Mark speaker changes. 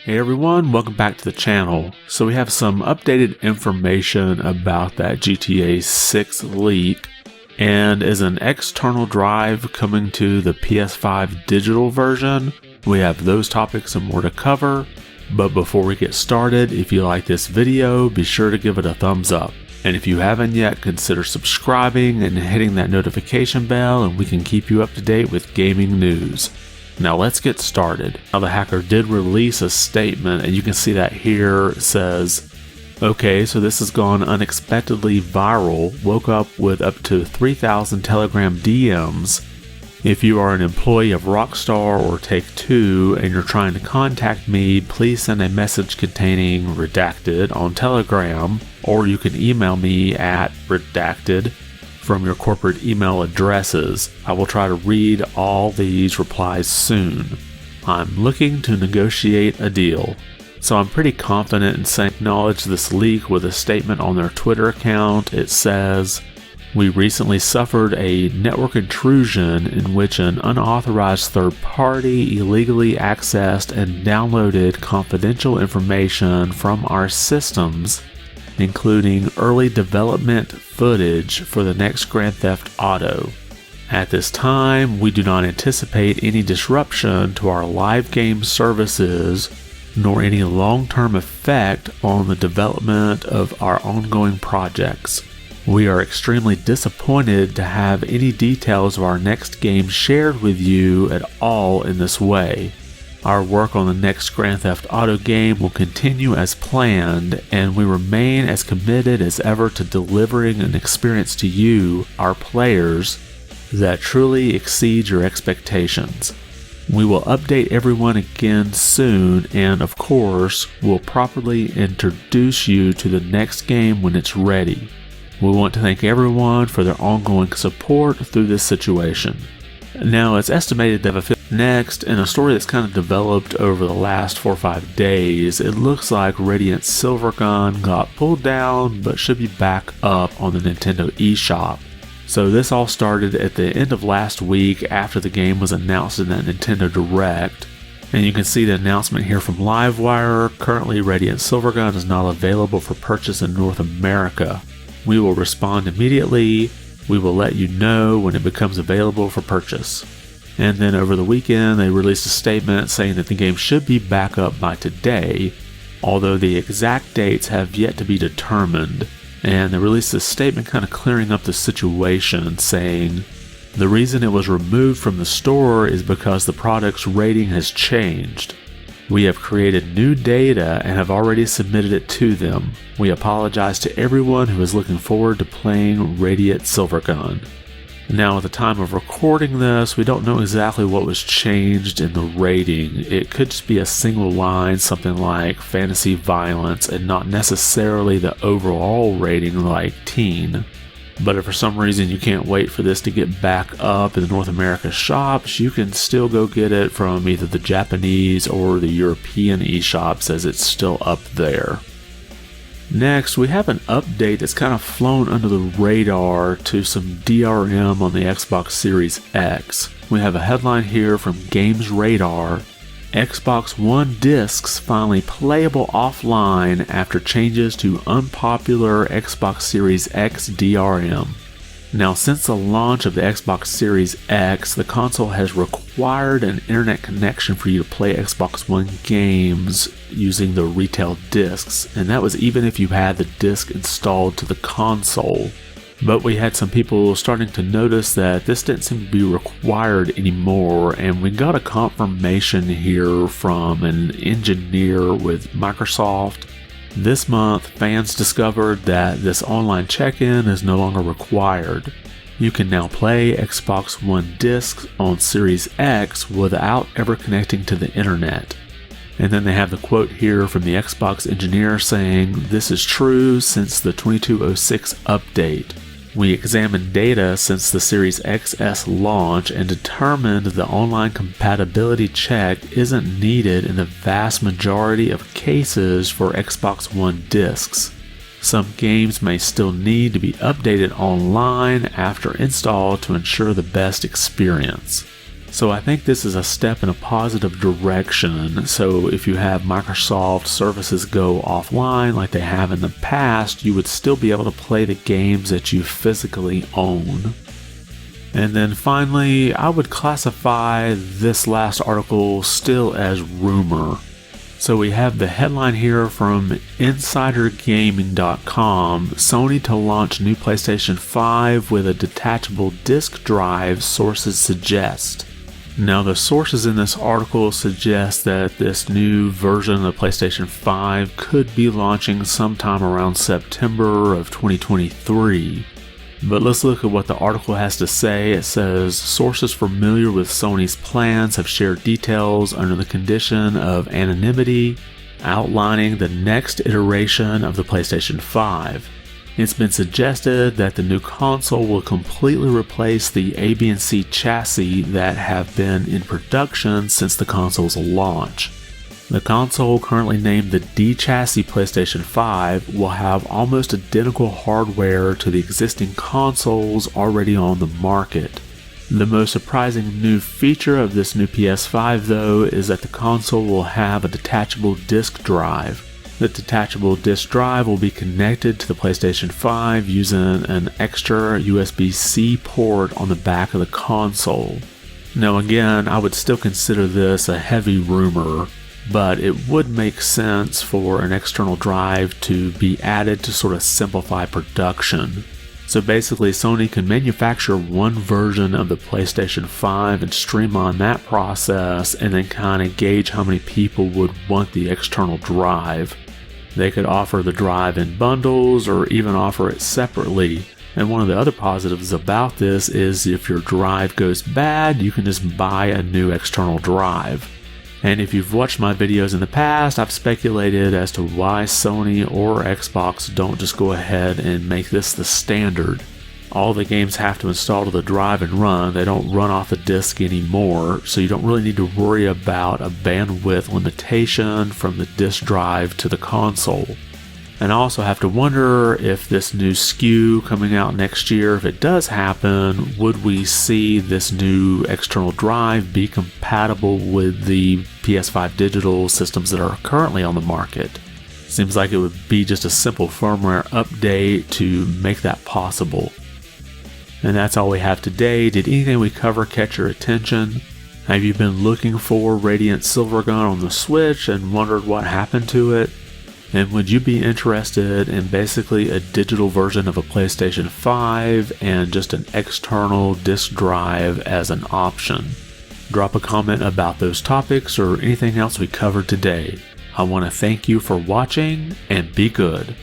Speaker 1: Hey everyone, welcome back to the channel. So we have some updated information about that GTA 6 leak, and is an external drive coming to the PS5 digital version. We have those topics and more to cover, but before we get started, if you like this video, be sure to give it a thumbs up. And if you haven't yet, consider subscribing and hitting that notification bell, and we can keep you up to date with gaming news. Now let's get started. Now the hacker did release a statement, and you can see that here. It says, okay, so this has gone unexpectedly viral, woke up with up to 3,000 Telegram DMs. If you are an employee of Rockstar or Take-Two and you're trying to contact me, please send a message containing redacted on Telegram, or you can email me at redacted from your corporate email addresses. I will try to read all these replies soon. I'm looking to negotiate a deal. So I'm pretty confident in saying acknowledge this leak with a statement on their Twitter account. It says, we recently suffered a network intrusion in which an unauthorized third party illegally accessed and downloaded confidential information from our systems, including early development footage for the next Grand Theft Auto. At this time, we do not anticipate any disruption to our live game services, nor any long-term effect on the development of our ongoing projects. We are extremely disappointed to have any details of our next game shared with you at all in this way. Our work on the next Grand Theft Auto game will continue as planned, and we remain as committed as ever to delivering an experience to you, our players, that truly exceeds your expectations. We will update everyone again soon, and of course, we'll properly introduce you to the next game when it's ready. We want to thank everyone for their ongoing support through this situation. Now, it's estimated that next, in a story that's kind of developed over the last 4 or 5 days, it looks like Radiant's Silvergun got pulled down but should be back up on the Nintendo eShop. So this all started at the end of last week after the game was announced in that Nintendo Direct. And you can see the announcement here from Livewire. Currently, Radiant Silvergun is not available for purchase in North America. We will respond immediately. We will let you know when it becomes available for purchase. And then over the weekend, they released a statement saying that the game should be back up by today, although the exact dates have yet to be determined. And they released a statement kind of clearing up the situation, saying, the reason it was removed from the store is because the product's rating has changed. We have created new data and have already submitted it to them. We apologize to everyone who is looking forward to playing Radiant Silvergun. Now, at the time of recording this, we don't know exactly what was changed in the rating. It could just be a single line, something like fantasy violence, and not necessarily the overall rating like teen. But if for some reason you can't wait for this to get back up in the North America shops, you can still go get it from either the Japanese or the European eShops, as it's still up there. Next, we have an update that's kind of flown under the radar to some DRM on the Xbox Series X. We have a headline here from Games Radar. Xbox One discs finally playable offline after changes to unpopular Xbox Series X DRM. Now, since the launch of the Xbox Series X, the console has required an internet connection for you to play Xbox One games using the retail discs, and that was even if you had the disc installed to the console. But we had some people starting to notice that this didn't seem to be required anymore, and we got a confirmation here from an engineer with Microsoft. This month, fans discovered that this online check-in is no longer required. You can now play Xbox One discs on Series X without ever connecting to the internet. And then they have the quote here from the Xbox engineer saying, this is true since the 2206 update. We examined data since the Series XS launch and determined the online compatibility check isn't needed in the vast majority of cases for Xbox One discs. Some games may still need to be updated online after install to ensure the best experience. So I think this is a step in a positive direction. So if you have Microsoft services go offline like they have in the past, you would still be able to play the games that you physically own. And then finally, I would classify this last article still as rumor. So we have the headline here from InsiderGaming.com, Sony to launch new PlayStation 5 with a detachable disc drive, sources suggest. Now the sources in this article suggest that this new version of the PlayStation 5 could be launching sometime around September of 2023. But let's look at what the article has to say. It says, sources familiar with Sony's plans have shared details under the condition of anonymity, outlining the next iteration of the PlayStation 5. It's been suggested that the new console will completely replace the A, B, and C chassis that have been in production since the console's launch. The console, currently named the D chassis PlayStation 5, will have almost identical hardware to the existing consoles already on the market. The most surprising new feature of this new PS5 though is that the console will have a detachable disc drive. The detachable disc drive will be connected to the PlayStation 5 using an extra USB-C port on the back of the console. Now again, I would still consider this a heavy rumor, but it would make sense for an external drive to be added to sort of simplify production. So basically, Sony can manufacture one version of the PlayStation 5 and streamline that process and then kind of gauge how many people would want the external drive. They could offer the drive in bundles or even offer it separately. And one of the other positives about this is if your drive goes bad, you can just buy a new external drive. And if you've watched my videos in the past, I've speculated as to why Sony or Xbox don't just go ahead and make this the standard. All the games have to install to the drive and run. They don't run off the disc anymore, so you don't really need to worry about a bandwidth limitation from the disc drive to the console. And I also have to wonder if this new SKU coming out next year, if it does happen, would we see this new external drive be compatible with the PS5 digital systems that are currently on the market? Seems like it would be just a simple firmware update to make that possible. And that's all we have today. Did anything we cover catch your attention? Have you been looking for Radiant Silvergun on the Switch and wondered what happened to it? And would you be interested in basically a digital version of a PlayStation 5 and just an external disc drive as an option? Drop a comment about those topics or anything else we covered today. I want to thank you for watching and be good.